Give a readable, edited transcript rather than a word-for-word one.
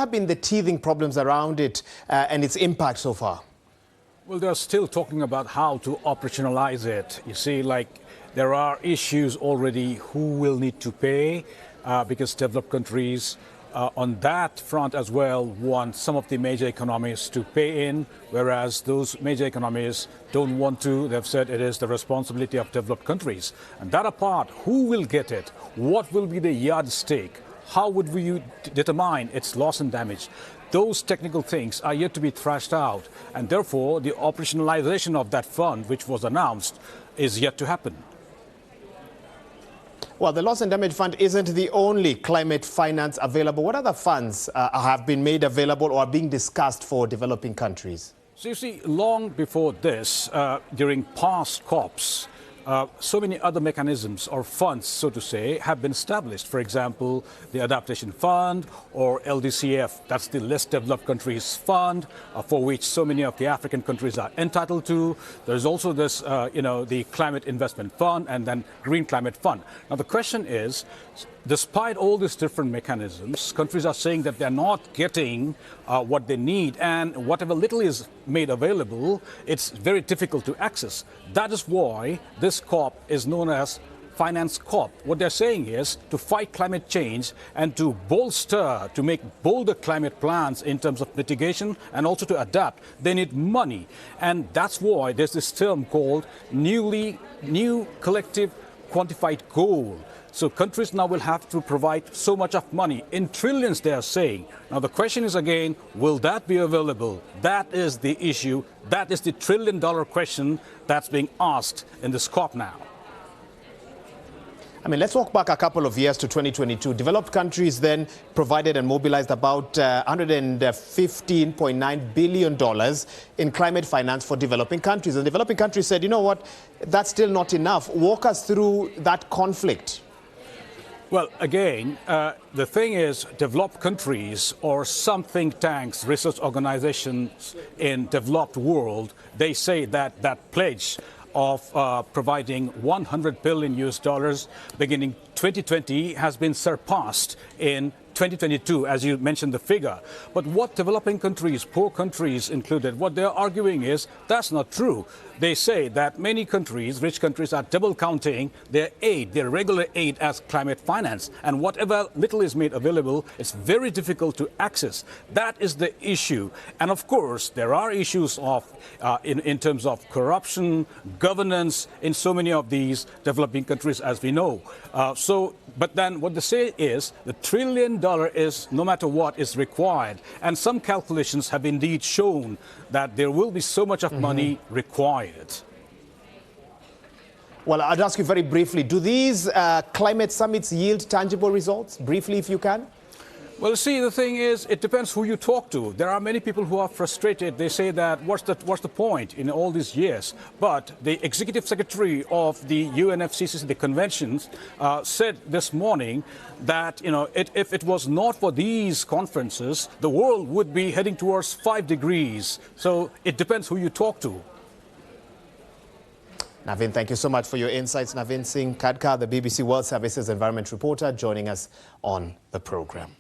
have been the teething problems around it and its impact so far? Well, they're still talking about how to operationalize it. You see, like, there are issues already who will need to pay because developed countries on that front as well want some of the major economies to pay in, whereas those major economies don't want to. They've said it is the responsibility of developed countries. And that apart, who will get it? What will be the yardstick? How would we determine its loss and damage? Those technical things are yet to be thrashed out, and therefore the operationalization of that fund, which was announced, is yet to happen. Well, the Loss and Damage Fund isn't the only climate finance available. What other funds have been made available or are being discussed for developing countries? So you see, long before this, during past COPs, so many other mechanisms or funds, so to say, have been established. For example, the Adaptation Fund or LDCF, that's the Less Developed Countries Fund, for which so many of the African countries are entitled to. There's also this, the Climate Investment Fund and then Green Climate Fund. Now, the question is, despite all these different mechanisms, countries are saying that they're not getting what they need, and whatever little is made available, it's very difficult to access. That is why this COP is known as Finance COP. What they're saying is to fight climate change and to bolster, to make bolder climate plans in terms of mitigation and also to adapt, they need money. And that's why there's this term called new collective quantified goal. So countries now will have to provide so much of money, in trillions they are saying. Now the question is again, will that be available? That is the issue. That is the trillion-dollar question that's being asked in this COP now. I mean, let's walk back a couple of years to 2022. Developed countries then provided and mobilized about $115.9 billion in climate finance for developing countries. And developing countries said, you know what, that's still not enough. Walk us through that conflict. Well, again, the thing is, developed countries or some think tanks, research organizations in developed world, they say that that pledge of providing $100 billion beginning 2020 has been surpassed in 2022, as you mentioned the figure. But what developing countries, poor countries included, what they're arguing is that's not true. They say that many countries, rich countries, are double counting their aid, their regular aid as climate finance. And whatever little is made available, it's very difficult to access. That is the issue. And of course, there are issues of, in terms of corruption, governance in so many of these developing countries, as we know. But then what they say is the $1 trillion is, no matter what, is required. And some calculations have indeed shown that there will be so much of money required. Well, I'd ask you very briefly, do these climate summits yield tangible results? Briefly, if you can. Well, see, the thing is, it depends who you talk to. There are many people who are frustrated. They say that what's the point in all these years? But the executive secretary of the UNFCCC, the conventions, said this morning that, if it was not for these conferences, the world would be heading towards 5 degrees. So it depends who you talk to. Navin, thank you so much for your insights. Navin Singh Khadka, the BBC World Service's environment reporter, joining us on the program.